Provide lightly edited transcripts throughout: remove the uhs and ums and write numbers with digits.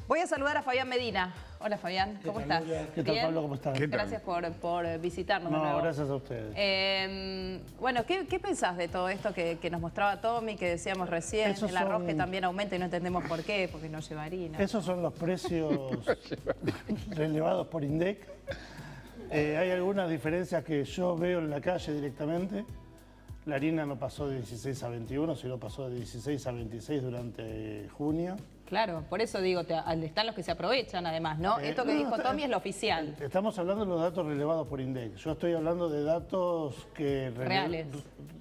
Voy a saludar a Fabián Medina. Hola Fabián, ¿cómo estás? ¿Qué tal, Pablo? ¿Cómo estás? Gracias por visitarnos. No, gracias a ustedes. Bueno, ¿qué pensás de todo esto que nos mostraba Tommy, que decíamos recién? El arroz que también aumenta y no entendemos por qué, porque no lleva harina. Esos son los precios relevados por INDEC. Hay algunas diferencias que yo veo en la calle directamente. La harina no pasó de 16 a 21, sino pasó de 16 a 26 durante junio. Claro, por eso digo, están los que se aprovechan además, ¿no? Esto que dijo Tommy es lo oficial. Estamos hablando de los datos relevados por INDEC. Yo estoy hablando de datos que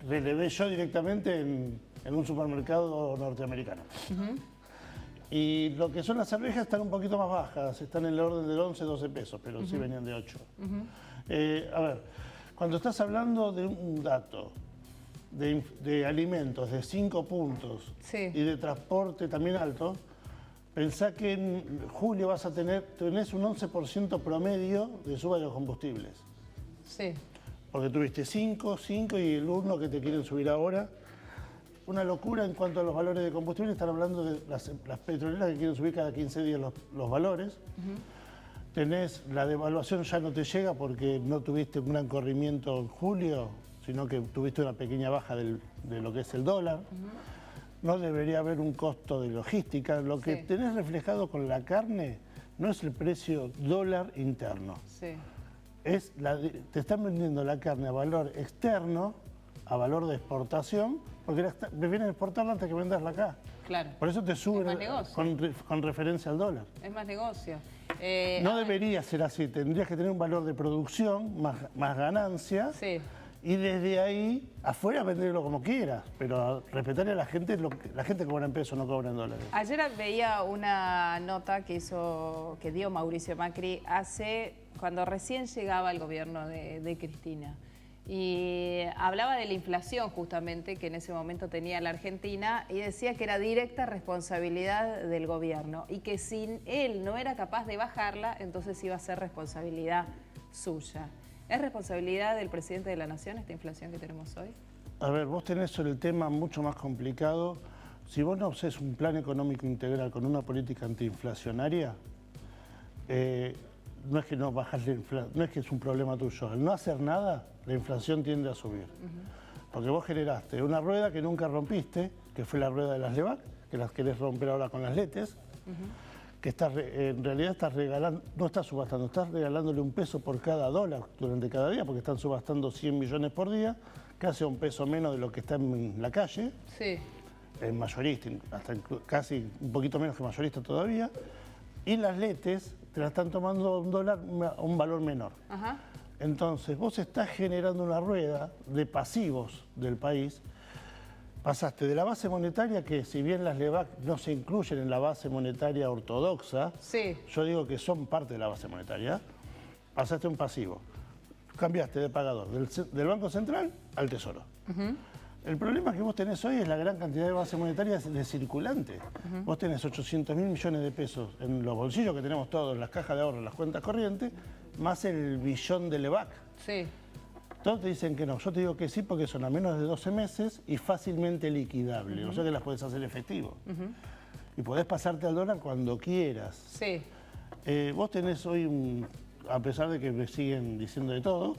relevé yo directamente en un supermercado norteamericano. Y lo que son las arvejas están un poquito más bajas, están en el orden del 11, 12 pesos, pero sí venían de 8. A ver, cuando estás hablando de un dato de alimentos de 5 puntos y de transporte también alto, pensá que en julio tenés un 11% promedio de suba de los combustibles. Sí. Porque tuviste 5 y el 1 que te quieren subir ahora. Una locura en cuanto a los valores de combustible. Están hablando de las petroleras que quieren subir cada 15 días los valores. Tenés la devaluación, ya no te llega porque no tuviste un gran corrimiento en julio, sino que tuviste una pequeña baja de lo que es el dólar. No debería haber un costo de logística. Lo que tenés reflejado con la carne no es el precio dólar interno. Te están vendiendo la carne a valor externo, a valor de exportación, porque prefieren exportarla antes que venderla acá. Claro. Por eso te suben con referencia al dólar. Es más negocio. No debería ser así. Tendrías que tener un valor de producción, más ganancia. Y desde ahí, afuera venderlo como quieras, pero respetarle a la gente, la gente cobra en pesos, no cobra en dólares. Ayer veía una nota que dio Mauricio Macri cuando recién llegaba al gobierno de Cristina. Y hablaba de la inflación justamente que en ese momento tenía la Argentina y decía que era directa responsabilidad del gobierno y que si él no era capaz de bajarla, entonces iba a ser responsabilidad suya. ¿Es responsabilidad del presidente de la Nación esta inflación que tenemos hoy? A ver, vos tenés el tema mucho más complicado. Si vos no haces un plan económico integral con una política antiinflacionaria, no es que no bajas la inflación, no es que es un problema tuyo. Al no hacer nada, la inflación tiende a subir. Porque vos generaste una rueda que nunca rompiste, que fue la rueda de las LEVAC, que las querés romper ahora con las LETES, que en realidad estás regalando, no estás subastando, estás regalándole un peso por cada dólar durante cada día, porque están subastando 100 millones por día, casi un peso menos de lo que está en la calle. En mayorista, hasta casi un poquito menos que mayorista todavía. Y las LETES te las están tomando a un valor menor. Entonces, vos estás generando una rueda de pasivos del país. Pasaste de la base monetaria, que si bien las LEVAC no se incluyen en la base monetaria ortodoxa, yo digo que son parte de la base monetaria, pasaste a un pasivo. Cambiaste de pagador del Banco Central al Tesoro. El problema que vos tenés hoy es la gran cantidad de base monetaria de circulante. Vos tenés 800.000 millones de pesos en los bolsillos que tenemos todos, en las cajas de ahorro, en las cuentas corrientes, más el billón de LEVAC. Todos te dicen que no. Yo te digo que sí porque son a menos de 12 meses y fácilmente liquidables. O sea que las podés hacer efectivo. Y podés pasarte al dólar cuando quieras. Vos tenés hoy a pesar de que me siguen diciendo de todo,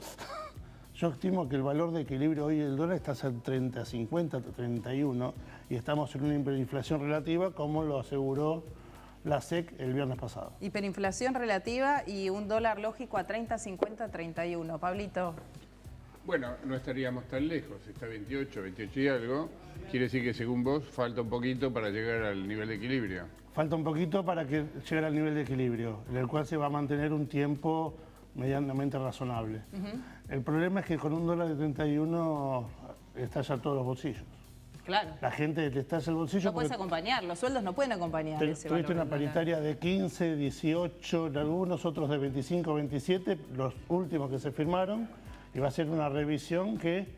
yo estimo que el valor de equilibrio hoy del dólar está en 30, 50, 31 y estamos en una hiperinflación relativa como lo aseguró la SEC el viernes pasado. Hiperinflación relativa y un dólar lógico a 30, 50, 31. Pablito. Bueno, no estaríamos tan lejos, está 28 y algo, quiere decir que según vos falta un poquito para llegar al nivel de equilibrio. Falta un poquito para que llegue al nivel de equilibrio, en el cual se va a mantener un tiempo medianamente razonable. El problema es que con un dólar de 31 estalla todos los bolsillos. Claro. La gente te estalla el bolsillo. No puedes acompañar, los sueldos no pueden acompañar ese valor. Tuviste una paritaria de 15, 18, en algunos otros de 25, 27, los últimos que se firmaron. Y va a ser una revisión que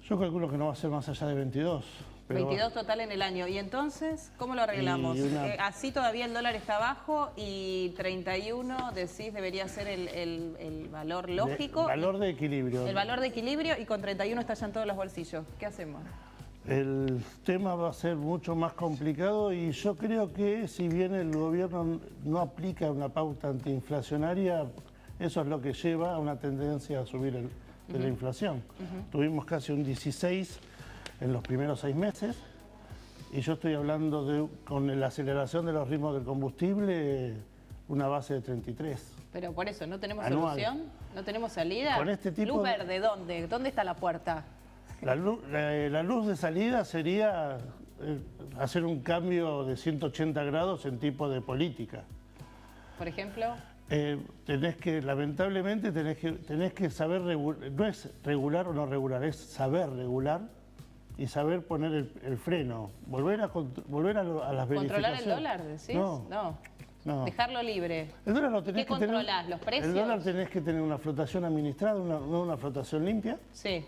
yo calculo que no va a ser más allá de 22. 22 total en el año. ¿Y entonces cómo lo arreglamos? Así todavía el dólar está bajo y 31 decís debería ser el valor lógico. El valor de equilibrio. El valor de equilibrio y con 31 estallan todos los bolsillos. ¿Qué hacemos? El tema va a ser mucho más complicado y yo creo que si bien el gobierno no aplica una pauta antiinflacionaria, eso es lo que lleva a una tendencia a subir de la inflación. Tuvimos casi un 16 en los primeros 6 meses y yo estoy hablando de, con la aceleración de los ritmos del combustible, una base de 33. Pero por eso, ¿no tenemos anual. solución? ¿No tenemos salida? Con este tipo ¿Luz verde dónde? ¿Dónde está la puerta? La luz de salida sería hacer un cambio de 180 grados en tipo de política. Por ejemplo... lamentablemente tenés que saber regular, no es regular o no regular, es saber regular y saber poner el freno, volver a las verificaciones. ¿Controlar el dólar, decís? No. Dejarlo libre. El dólar lo tenés ¿Qué controlás? ¿Los precios? El dólar tenés que tener una flotación administrada, no una flotación limpia. Sí.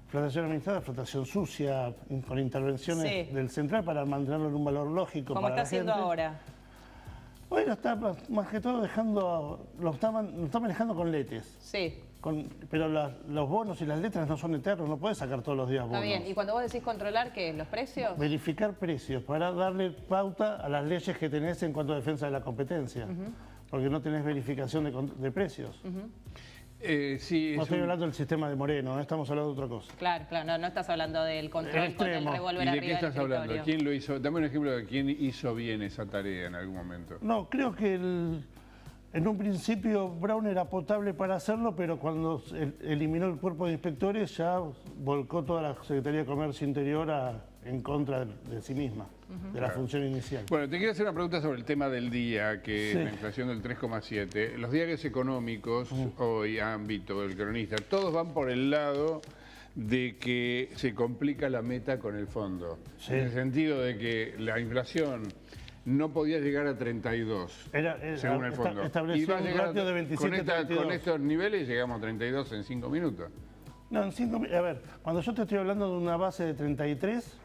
Flotación administrada, flotación sucia, con intervenciones del central para mantenerlo en un valor lógico. ¿Cómo está haciendo ahora? Bueno, está más que todo lo está manejando con letes. Sí. Pero los bonos y las letras no son eternos, no puedes sacar todos los días bonos. Está bien. ¿Y cuando vos decís controlar, qué es? ¿Los precios? Verificar precios para darle pauta a las leyes que tenés en cuanto a defensa de la competencia. Porque no tenés verificación de precios. Sí, no estoy hablando del sistema de Moreno, estamos hablando de otra cosa. Claro, no estás hablando del control con el revólver arriba. ¿Y de qué estás hablando? ¿Quién lo hizo? Dame un ejemplo de quién hizo bien esa tarea en algún momento. No, creo que en un principio Brown era potable para hacerlo, pero cuando eliminó el cuerpo de inspectores ya volcó toda la Secretaría de Comercio Interior en contra de sí misma, de la función inicial. Bueno, te quiero hacer una pregunta sobre el tema del día, que es la inflación del 3,7. Los diarios económicos, hoy, ámbito, el cronista, todos van por el lado de que se complica la meta con el fondo. En el sentido de que la inflación no podía llegar a 32, según el fondo. Estableció un ratio de 27, con estos niveles llegamos a 32 en 5 minutos. No, a ver, cuando yo te estoy hablando de una base de 33,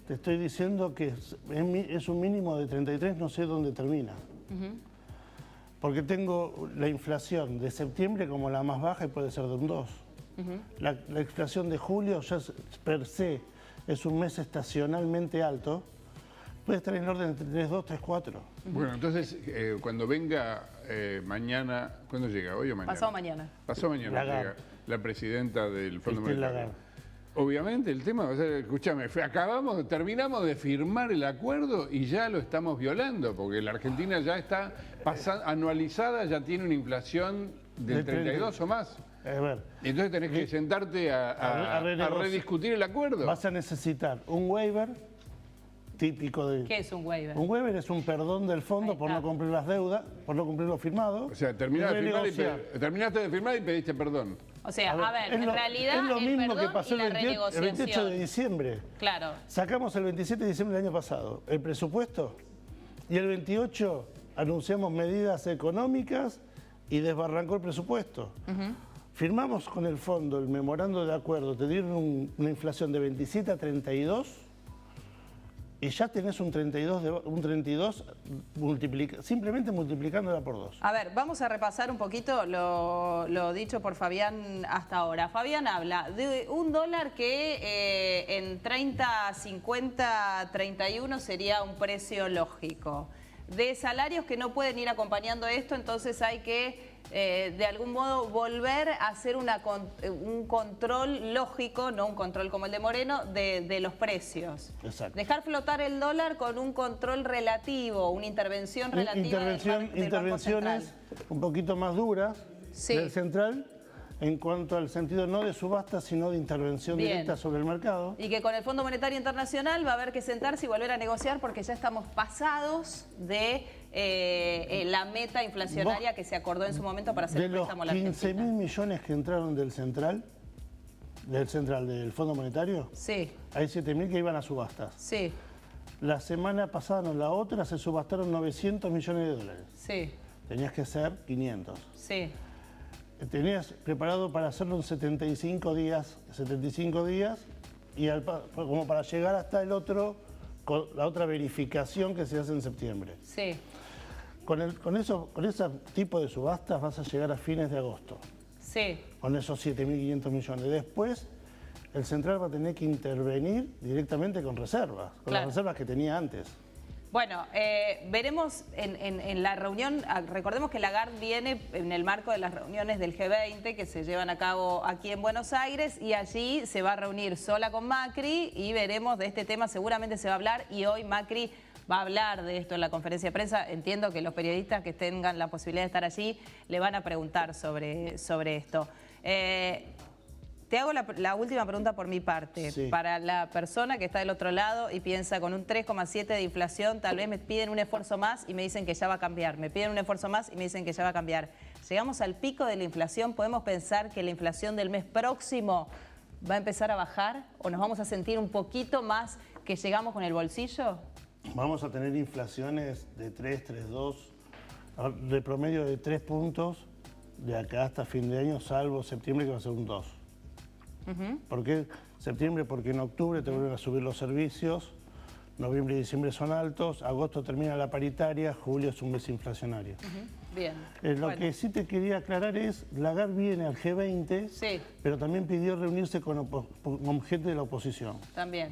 te estoy diciendo que es un mínimo de 33, no sé dónde termina. Porque tengo la inflación de septiembre como la más baja y puede ser de un 2. La inflación de julio ya per se es un mes estacionalmente alto, puede estar en orden de 3,2, 3,4. Bueno, entonces, cuando venga mañana, ¿cuándo llega? ¿Hoy o mañana? Pasado mañana. Pasado mañana llega la presidenta del Fondo Monetario. Lagarde. Obviamente el tema va a ser, escúchame, terminamos de firmar el acuerdo y ya lo estamos violando, porque la Argentina ya está anualizada, ya tiene una inflación del 32 o más. A ver, y entonces tenés que sentarte a rediscutir el acuerdo. Vas a necesitar un waiver típico de... ¿Qué es un waiver? Un waiver es un perdón del fondo por no cumplir las deudas, por no cumplir lo firmado. O sea, terminaste de firmar y pediste perdón. O sea, a ver, en realidad es lo mismo que pasó el 28 de diciembre. Claro. Sacamos el 27 de diciembre del año pasado el presupuesto y el 28 anunciamos medidas económicas y desbarrancó el presupuesto. Firmamos con el fondo el memorando de acuerdo, te dieron una inflación de 27 a 32 y ya tenés un 32 simplemente multiplicándola por 2. A ver, vamos a repasar un poquito lo dicho por Fabián hasta ahora. Fabián habla de un dólar que en 30, 50, 31 sería un precio lógico. De salarios que no pueden ir acompañando esto, entonces hay que de algún modo volver a hacer un control lógico, no un control como el de Moreno, de los precios. Exacto. Dejar flotar el dólar con un control relativo, una intervención relativa del Banco Central. Un poquito más duras del central en cuanto al sentido no de subasta, sino de intervención directa sobre el mercado. Y que con el Fondo Monetario Internacional va a haber que sentarse y volver a negociar porque ya estamos pasados de la meta inflacionaria que se acordó en su momento para hacer el préstamo a la Argentina. De los 15.000 millones que entraron del Fondo Monetario, hay 7.000 que iban a subastas. Sí. La semana pasada, no, la otra, se subastaron 900 millones de dólares. Sí. Tenías que hacer 500. Sí. Tenías preparado para hacerlo en 75 días y como para llegar hasta la otra verificación que se hace en septiembre. Sí. Con ese tipo de subastas vas a llegar a fines de agosto. Sí. Con esos 7.500 millones. Después, el central va a tener que intervenir directamente con reservas, con las reservas que tenía antes. Bueno, veremos en la reunión, recordemos que Lagarde viene en el marco de las reuniones del G20 que se llevan a cabo aquí en Buenos Aires y allí se va a reunir sola con Macri y veremos de este tema, seguramente se va a hablar y hoy Macri va a hablar de esto en la conferencia de prensa. Entiendo que los periodistas que tengan la posibilidad de estar allí le van a preguntar sobre esto. Te hago la última pregunta por mi parte. Sí. Para la persona que está del otro lado y piensa con un 3,7 de inflación, tal vez me piden un esfuerzo más y me dicen que ya va a cambiar. Me piden un esfuerzo más y me dicen que ya va a cambiar. Llegamos al pico de la inflación. ¿Podemos pensar que la inflación del mes próximo va a empezar a bajar? ¿O nos vamos a sentir un poquito más que llegamos con el bolsillo? Vamos a tener inflaciones de 3, 3,2, de promedio de 3 puntos de acá hasta fin de año, salvo septiembre que va a ser un 2. ¿Por qué septiembre? Porque en octubre te vuelven a subir los servicios, noviembre y diciembre son altos, agosto termina la paritaria, julio es un mes inflacionario. Bien. Lo que sí te quería aclarar es, Lagarde viene al G20, sí, pero también pidió reunirse con gente de la oposición. También.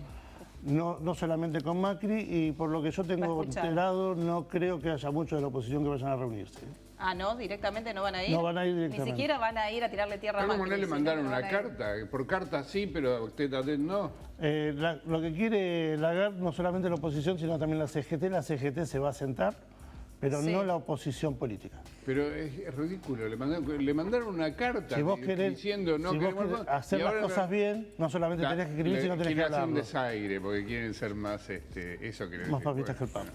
No solamente con Macri, y por lo que yo tengo enterado, no creo que haya muchos de la oposición que vayan a reunirse. Ah, ¿no? ¿Directamente no van a ir? No van a ir directamente. Ni siquiera van a ir a tirarle tierra a Macri. ¿Cómo no le mandaron una carta? Por carta sí, pero usted también no. Lo que quiere Lagarde, no solamente la oposición, sino también la CGT se va a sentar, pero no la oposición política. Pero es ridículo, le mandaron una carta si vos querés, diciendo no si vos querés hacer las cosas bien, no solamente tenés que escribir, sino tenés que hablarlo. Quieren hacer un desaire, porque quieren ser más, eso quieren más papistas que el pan.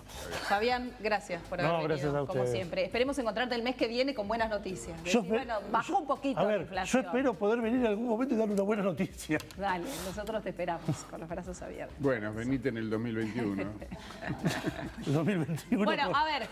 Fabián, gracias por haber venido, gracias a como siempre. Esperemos encontrarte el mes que viene con buenas noticias. Bueno, bajó un poquito la inflación. Yo espero poder venir en algún momento y dar una buena noticia. Dale, nosotros te esperamos con los brazos abiertos. Bueno, venite en el 2021. 2021. Bueno, a ver,